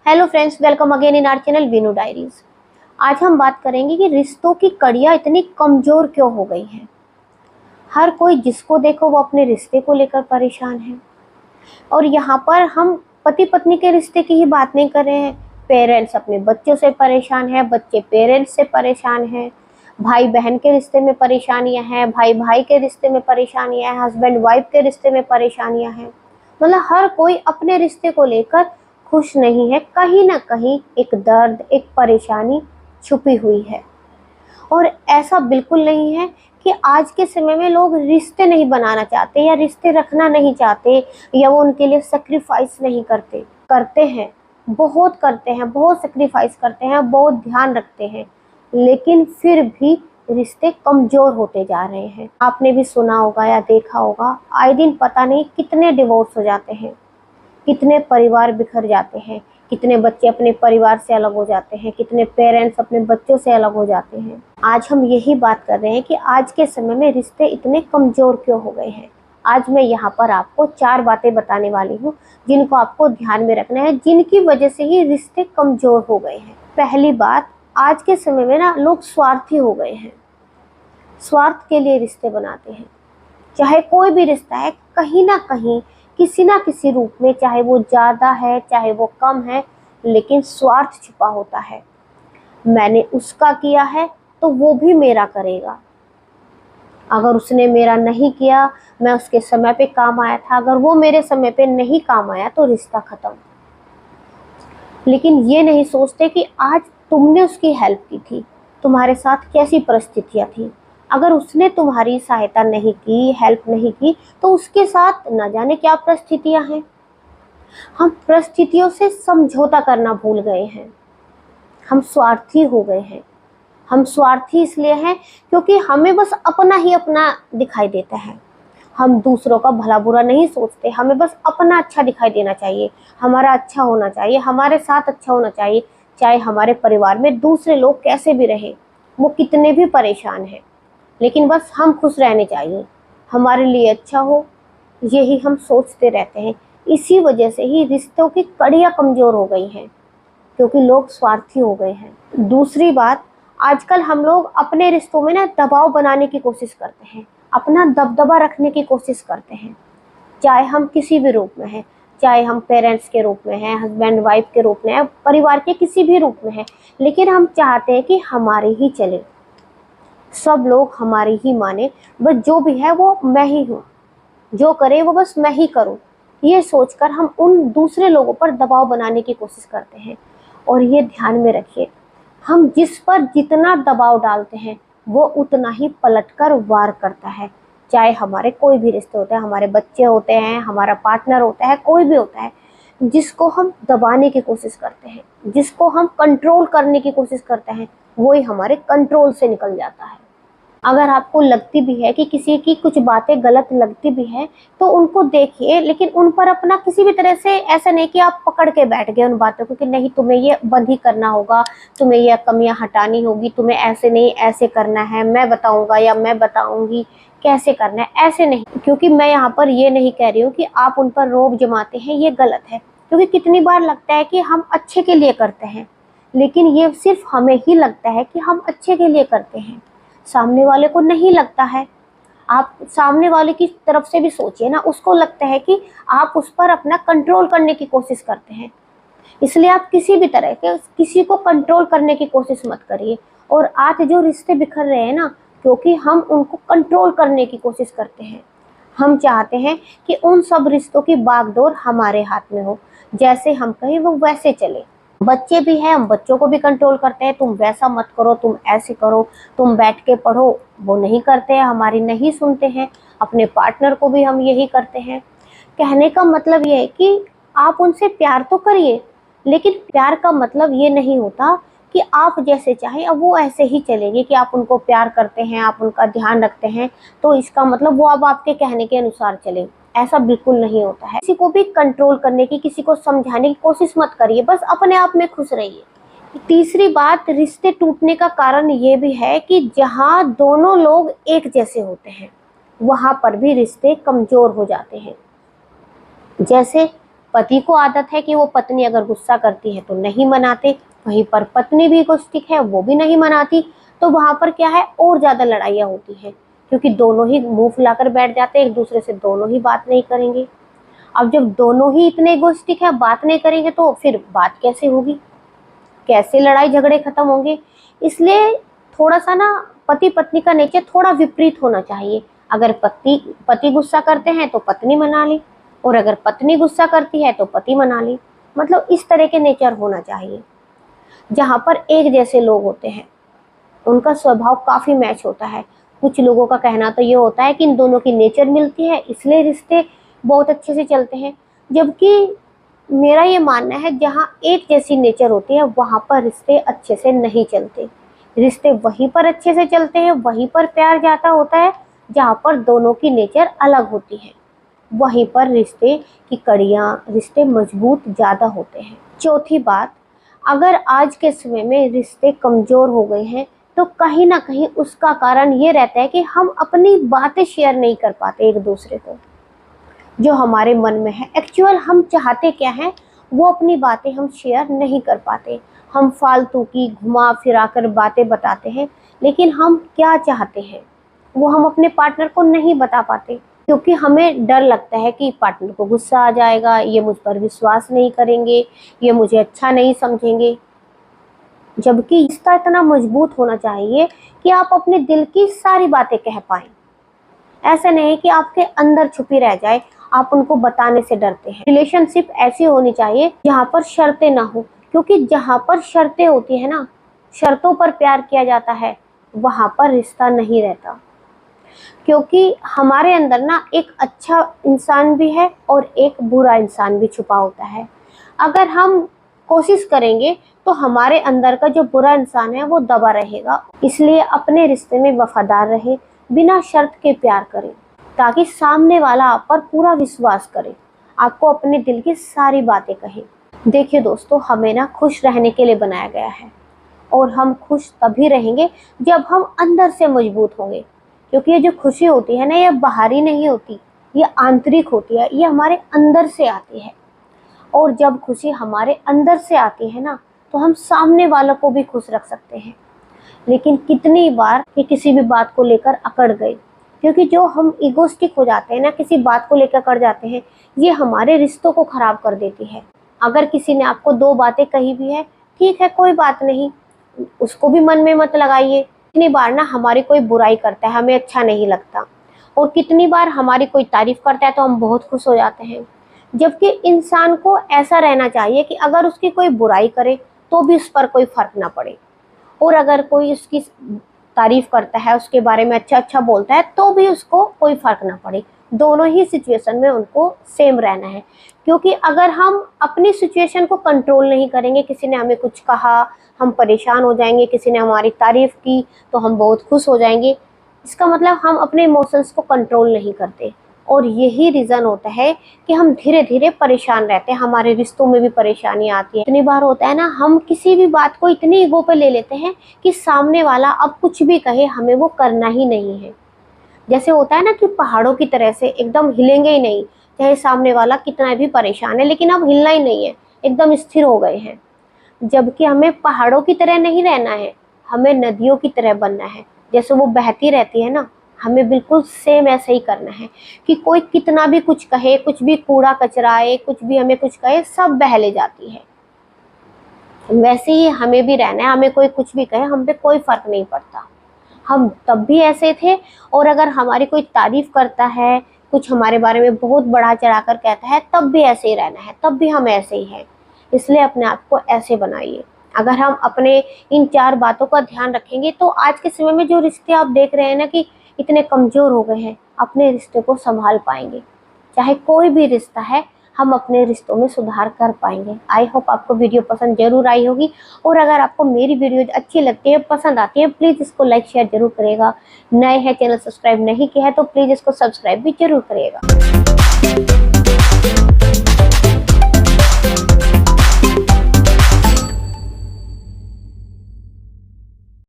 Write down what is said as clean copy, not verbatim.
Hello friends, welcome again in our channel Veenu diaries. आज हम बात करेंगे कि रिश्तों की कड़ियाँ इतनी कमज़ोर क्यों हो गई हैं। हर कोई जिसको देखो वो अपने रिश्ते को लेकर परेशान है। और यहाँ पर हम पति पत्नी के रिश्ते की ही बात नहीं कर रहे हैं। पेरेंट्स अपने बच्चों से परेशान है, बच्चे पेरेंट्स से परेशान हैं, भाई बहन के रिश्ते में परेशानियाँ हैं, भाई भाई के रिश्ते में परेशानियाँ हैं, हस्बैंड वाइफ के रिश्ते में परेशानियाँ हैं। मतलब हर कोई अपने रिश्ते को लेकर खुश नहीं है। कहीं ना कहीं एक दर्द, एक परेशानी छुपी हुई है। और ऐसा बिल्कुल नहीं है कि आज के समय में लोग रिश्ते नहीं बनाना चाहते या रिश्ते रखना नहीं चाहते या वो उनके लिए सेक्रीफाइस नहीं करते। करते हैं, बहुत करते हैं, बहुत सेक्रीफाइस करते हैं, बहुत ध्यान रखते हैं, लेकिन फिर भी रिश्ते कमज़ोर होते जा रहे हैं। आपने भी सुना होगा या देखा होगा, आए दिन पता नहीं कितने डिवोर्स हो जाते हैं, कितने परिवार बिखर जाते हैं, कितने बच्चे अपने परिवार से अलग हो जाते हैं, कितने पेरेंट्स अपने बच्चों से अलग हो जाते हैं। आज हम यही बात कर रहे हैं कि आज के समय में रिश्ते इतने कमज़ोर क्यों हो गए हैं। आज मैं यहाँ पर आपको 4 बातें बताने वाली हूँ जिनको आपको ध्यान में रखना है, जिनकी वजह से ही रिश्ते कमज़ोर हो गए हैं। पहली बात, आज के समय में ना लोग स्वार्थी हो गए हैं। स्वार्थ के लिए रिश्ते बनाते हैं। चाहे कोई भी रिश्ता है, कहीं ना कहीं किसी ना किसी रूप में, चाहे वो ज़्यादा है चाहे वो कम है, लेकिन स्वार्थ छुपा होता है। मैंने उसका किया है तो वो भी मेरा करेगा। अगर उसने मेरा नहीं किया, मैं उसके समय पे काम आया था, अगर वो मेरे समय पे नहीं काम आया तो रिश्ता ख़त्म। लेकिन ये नहीं सोचते कि आज तुमने उसकी हेल्प की थी, तुम्हारे साथ कैसी परिस्थितियाँ थी। अगर उसने तुम्हारी सहायता नहीं की, हेल्प नहीं की, तो उसके साथ न जाने क्या परिस्थितियाँ हैं। हम परिस्थितियों से समझौता करना भूल गए हैं। हम स्वार्थी हो गए हैं। हम स्वार्थी इसलिए हैं क्योंकि हमें बस अपना ही अपना दिखाई देता है। हम दूसरों का भला बुरा नहीं सोचते, हमें बस अपना अच्छा दिखाई देना चाहिए, हमारा अच्छा होना चाहिए, हमारे साथ अच्छा होना चाहिए। चाहे हमारे परिवार में दूसरे लोग कैसे भी रहें, वो कितने भी परेशान हैं, लेकिन बस हम खुश रहने चाहिए, हमारे लिए अच्छा हो, यही हम सोचते रहते हैं। इसी वजह से ही रिश्तों की कड़ियाँ कमज़ोर हो गई हैं, क्योंकि लोग स्वार्थी हो गए हैं। दूसरी बात, आजकल हम लोग अपने रिश्तों में ना दबाव बनाने की कोशिश करते हैं, अपना दबदबा रखने की कोशिश करते हैं। चाहे हम किसी भी रूप में हैं, चाहे हम पेरेंट्स के रूप में हैं, हस्बैंड वाइफ के रूप में हैं, परिवार के किसी भी रूप में हैं, लेकिन हम चाहते हैं कि हमारे ही चले, सब लोग हमारी ही माने, बस जो भी है वो मैं ही हूँ, जो करे वो बस मैं ही करूँ। ये सोचकर हम उन दूसरे लोगों पर दबाव बनाने की कोशिश करते हैं। और ये ध्यान में रखिए, हम जिस पर जितना दबाव डालते हैं वो उतना ही पलटकर वार करता है। चाहे हमारे कोई भी रिश्ते होते हैं, हमारे बच्चे होते हैं, हमारा पार्टनर होता है, कोई भी होता है, जिसको हम दबाने की कोशिश करते हैं, जिसको हम कंट्रोल करने की कोशिश करते हैं, वही हमारे कंट्रोल से निकल जाता है। अगर आपको लगती भी है कि किसी की कुछ बातें गलत लगती भी है, तो उनको देखिए, लेकिन उन पर अपना किसी भी तरह से ऐसा नहीं कि आप पकड़ के बैठ गए उन बातों को कि नहीं तुम्हें ये बंद ही करना होगा, तुम्हें ये कमियां हटानी होगी, तुम्हें ऐसे नहीं ऐसे करना है, मैं बताऊंगा या मैं बताऊंगी कैसे करना है, ऐसे नहीं। क्योंकि मैं यहाँ पर ये नहीं कह रही हूँ कि आप उन पर रोब जमाते हैं, ये गलत है। क्योंकि कितनी बार लगता है कि हम अच्छे के लिए करते हैं, लेकिन ये सिर्फ हमें ही लगता है कि हम अच्छे के लिए करते हैं, सामने वाले को नहीं लगता है। आप सामने वाले की तरफ से भी सोचिए ना, उसको लगता है कि आप उस पर अपना कंट्रोल करने की कोशिश करते हैं। इसलिए आप किसी भी तरह के किसी को कंट्रोल करने की कोशिश मत करिए। और आज जो रिश्ते बिखर रहे हैं ना, क्योंकि हम उनको कंट्रोल करने की कोशिश करते हैं। हम चाहते हैं कि उन सब रिश्तों की बागडोर हमारे हाथ में हो, जैसे हम कहें वो वैसे चले। बच्चे भी हैं, हम बच्चों को भी कंट्रोल करते हैं, तुम वैसा मत करो, तुम ऐसे करो, तुम बैठ के पढ़ो, वो नहीं करते हैं, हमारी नहीं सुनते हैं। अपने पार्टनर को भी हम यही करते हैं। कहने का मतलब ये है कि आप उनसे प्यार तो करिए, लेकिन प्यार का मतलब ये नहीं होता कि आप जैसे चाहें अब वो ऐसे ही चलेंगे। कि आप उनको प्यार करते हैं, आप उनका ध्यान रखते हैं, तो इसका मतलब वो अब आपके कहने के अनुसार चले, ऐसा बिल्कुल नहीं होता है। किसी को भी कंट्रोल करने की, किसी को समझाने की कोशिश मत करिए, बस अपने आप में खुश रहिए। तीसरी बात, रिश्ते टूटने का कारण ये भी है कि जहाँ दोनों लोग एक जैसे होते हैं, वहाँ पर भी रिश्ते कमज़ोर हो जाते हैं। जैसे पति को आदत है कि वो पत्नी अगर गुस्सा करती है तो नहीं मनाते, वहीं पर पत्नी भी इगोइस्टिक है, वो भी नहीं मनाती, तो वहां पर क्या है, और ज्यादा लड़ाइयाँ होती हैं, क्योंकि दोनों ही मुंह फुलाकर बैठ जाते हैं एक दूसरे से, दोनों ही बात नहीं करेंगे। अब जब दोनों ही इतने इगोइस्टिक है, बात नहीं करेंगे, तो फिर बात कैसे होगी, कैसे लड़ाई झगड़े खत्म होंगे। इसलिए थोड़ा सा ना पति पत्नी का नेचर थोड़ा विपरीत होना चाहिए। अगर पति गुस्सा करते हैं तो पत्नी मना ली, और अगर पत्नी गुस्सा करती है तो पति मना ली। मतलब इस तरह के नेचर होना चाहिए, जहाँ पर एक जैसे लोग होते हैं, उनका स्वभाव काफी मैच होता है। कुछ लोगों का कहना तो ये होता है कि इन दोनों की नेचर मिलती है, इसलिए रिश्ते बहुत अच्छे से चलते हैं। जबकि मेरा ये मानना है, जहाँ एक जैसी नेचर होती है वहाँ पर रिश्ते अच्छे से नहीं चलते। रिश्ते वहीं पर अच्छे से चलते हैं, वहीं पर प्यार ज्यादा होता है जहाँ पर दोनों की नेचर अलग होती है। वहीं पर रिश्ते की कड़ियाँ, रिश्ते मजबूत ज़्यादा होते हैं। चौथी बात, अगर आज के समय में रिश्ते कमज़ोर हो गए हैं तो कहीं ना कहीं उसका कारण ये रहता है कि हम अपनी बातें शेयर नहीं कर पाते एक दूसरे को, जो हमारे मन में है। एक्चुअल हम चाहते क्या हैं, वो अपनी बातें हम शेयर नहीं कर पाते। हम फालतू की घुमा फिरा कर बातें बताते हैं, लेकिन हम क्या चाहते हैं वो हम अपने पार्टनर को नहीं बता पाते, क्योंकि हमें डर लगता है कि पार्टनर को गुस्सा आ जाएगा, ये मुझ पर विश्वास नहीं करेंगे, ये मुझे अच्छा नहीं समझेंगे। जबकि रिश्ता इतना मजबूत होना चाहिए कि आप अपने दिल की सारी बातें कह पाएं। ऐसा नहीं कि आपके अंदर छुपी रह जाए, आप उनको बताने से डरते हैं। रिलेशनशिप ऐसी होनी चाहिए जहाँ पर शर्तें ना हो, क्योंकि जहाँ पर शर्तें होती है ना, शर्तों पर प्यार किया जाता है, वहाँ पर रिश्ता नहीं रहता। क्योंकि हमारे अंदर ना एक अच्छा इंसान भी है और एक बुरा इंसान भी छुपा होता है। अगर हम कोशिश करेंगे तो हमारे अंदर का जो बुरा इंसान है वो दबा रहेगा। इसलिए अपने रिश्ते में वफादार रहे, बिना शर्त के प्यार करें, ताकि सामने वाला आप पर पूरा विश्वास करे, आपको अपने दिल की सारी बातें कहे। देखिए दोस्तों, हमें ना खुश रहने के लिए बनाया गया है, और हम खुश तभी रहेंगे जब हम अंदर से मजबूत होंगे। क्योंकि ये जो खुशी होती है ना, ये बाहरी नहीं होती, ये आंतरिक होती है, ये हमारे अंदर से आती है। और जब खुशी हमारे अंदर से आती है ना, तो हम सामने वालों को भी खुश रख सकते हैं। लेकिन कितनी बार कि किसी भी बात को लेकर अकड़ गए, क्योंकि जो हम इगोस्टिक हो जाते हैं ना, किसी बात को लेकर अकड़ जाते हैं, ये हमारे रिश्तों को खराब कर देती है। अगर किसी ने आपको दो बातें कही भी है, ठीक है, कोई बात नहीं, उसको भी मन में मत लगाइए। कितनी बार ना हमारी कोई बुराई करता है, हमें अच्छा नहीं लगता, और कितनी बार हमारी कोई तारीफ करता है तो हम बहुत खुश हो जाते हैं। जबकि इंसान को ऐसा रहना चाहिए कि अगर उसकी कोई बुराई करे तो भी उस पर कोई फर्क ना पड़े, और अगर कोई उसकी तारीफ करता है, उसके बारे में अच्छा अच्छा बोलता है, तो भी उसको कोई फर्क ना पड़े। दोनों ही सिचुएशन में उनको सेम रहना है। क्योंकि अगर हम अपनी सिचुएशन को कंट्रोल नहीं करेंगे, किसी ने हमें कुछ कहा, हम परेशान हो जाएंगे, किसी ने हमारी तारीफ की तो हम बहुत खुश हो जाएंगे, इसका मतलब हम अपने इमोशंस को कंट्रोल नहीं करते। और यही रीज़न होता है कि हम धीरे धीरे परेशान रहते हैं, हमारे रिश्तों में भी परेशानी आती है। इतनी बार होता है ना, हम किसी भी बात को इतनी ईगो पे ले लेते हैं कि सामने वाला अब कुछ भी कहे हमें वो करना ही नहीं है। जैसे होता है ना कि पहाड़ों की तरह से एकदम हिलेंगे ही नहीं, चाहे सामने वाला कितना भी परेशान है, लेकिन अब हिलना ही नहीं है, एकदम स्थिर हो गए हैं। जबकि हमें पहाड़ों की तरह नहीं रहना है, हमें नदियों की तरह बनना है। जैसे वो बहती रहती है ना, हमें बिल्कुल सेम ऐसे ही करना है कि कोई कितना भी कुछ कहे, कुछ भी कूड़ा कचरा आए, कुछ भी हमें कुछ कहे, सब बह ले जाती है। वैसे ही हमें भी रहना है, हमें कोई कुछ भी कहे, हम पे कोई फर्क नहीं पड़ता। हम तब भी ऐसे थे, और अगर हमारी कोई तारीफ करता है, कुछ हमारे बारे में बहुत बढ़ा चढ़ा कर कहता है, तब भी ऐसे ही रहना है, तब भी हम ऐसे ही हैं। इसलिए अपने आप को ऐसे बनाइए। अगर हम अपने इन 4 बातों का ध्यान रखेंगे तो आज के समय में जो रिश्ते आप देख रहे हैं ना कि इतने कमज़ोर हो गए हैं, अपने रिश्ते को संभाल पाएंगे। चाहे कोई भी रिश्ता है, हम अपने रिश्तों में सुधार कर पाएंगे। आई होप आपको वीडियो पसंद जरूर आई होगी, और अगर आपको मेरी वीडियो अच्छी लगती है, पसंद आती है, प्लीज़ इसको लाइक शेयर जरूर करिएगा। नए हैं, चैनल सब्सक्राइब नहीं किया है तो प्लीज़ इसको सब्सक्राइब भी जरूर करिएगा।